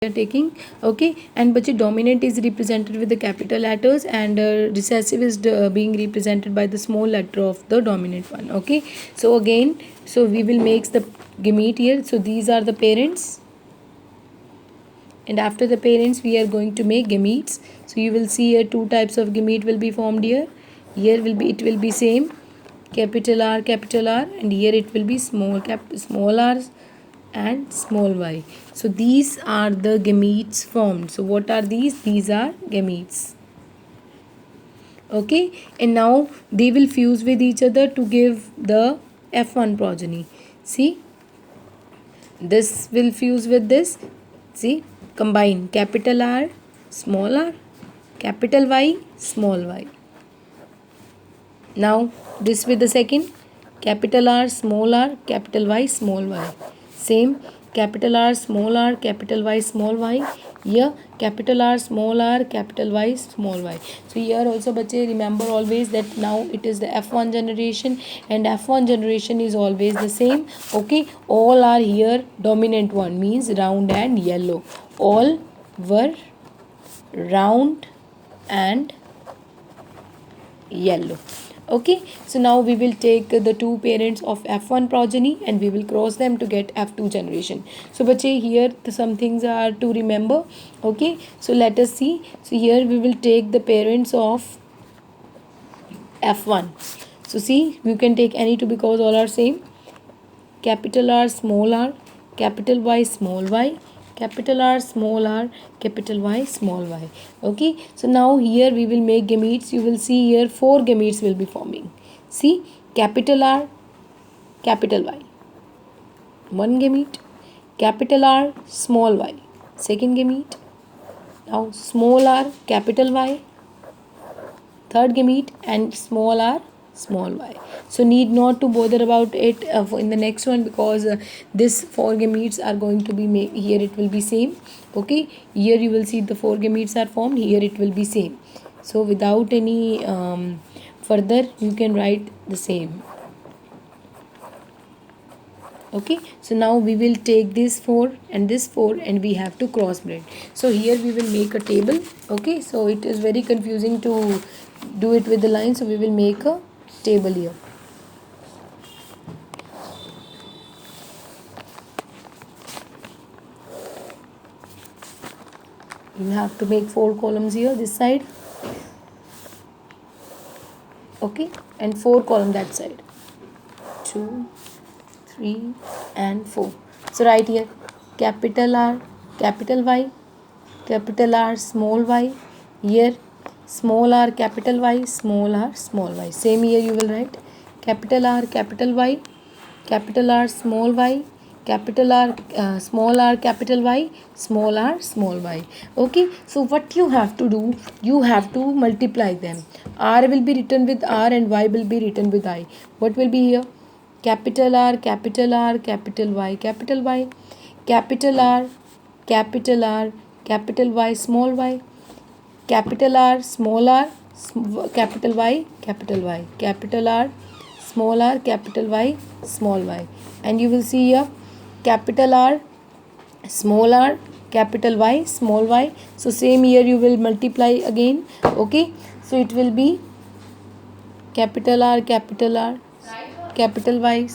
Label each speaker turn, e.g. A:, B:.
A: are taking. Okay, and but dominant is represented with the capital letters, and recessive is being represented by the small letter of the dominant one. Okay, so again, so we will make the gamete here. So these are the parents, and after the parents we are going to make gametes. So you will see here two types of gamete will be formed here. Here will be, it will be same, capital R, and here it will be small r and small y. So these are the gametes formed. So what are these? These are gametes. Okay, and now they will fuse with each other to give the F1 progeny. See, this will fuse with this. See, combine capital R, small r, capital Y, small y. Now this with the second, capital R, capital Y, small y. Same, capital R, capital Y, small y. Here capital R, capital Y, small y. So here also bache remember always that now it is the F1 generation, and F1 generation is always the same. Okay, all are here dominant one, means round and yellow. All were round and yellow. Okay, so now we will take the two parents of F1 progeny and we will cross them to get F2 generation. So bache here some things are to remember. Okay, so let us see. So here we will take the parents of F1. So see, you can take any two because all are same. Capital R, capital Y, small y, capital R, capital Y, small y. Okay, so now here we will make gametes. You will see here four gametes will be forming. See, capital R, capital Y, one gamete, capital R, small y, second gamete. Now small r, capital Y, third gamete, and small r, small y. So need not to bother about it in the next one, because this four gametes are going to be here it will be same. Okay, here you will see the four gametes are formed, here it will be same. So without any further you can write the same. Okay, so now we will take this 4 and this 4 and we have to crossbreed. So here we will make a table. Okay, so it is very confusing to do it with the line, so we will make a table here. You have to make 4 columns here this side. Okay, and 4 columns that side. 2, 3 and 4. So right here capital R, capital Y, capital R, small y. Here small r, capital Y, small r, small y. Same here you will write capital R, capital Y, capital R, small y, capital R, small r, capital Y, small r, small y. Okay, so what you have to do, you have to multiply them. R will be written with R and Y will be written with I. What will be here? Capital R, capital Y, capital Y, capital R, capital Y, small y, capital R, small r, capital Y, capital Y, capital R, small r, capital Y, small y. And you will see here capital R, small r, capital Y, small y. So same here you will multiply again. Okay, so it will be capital R, capital Y,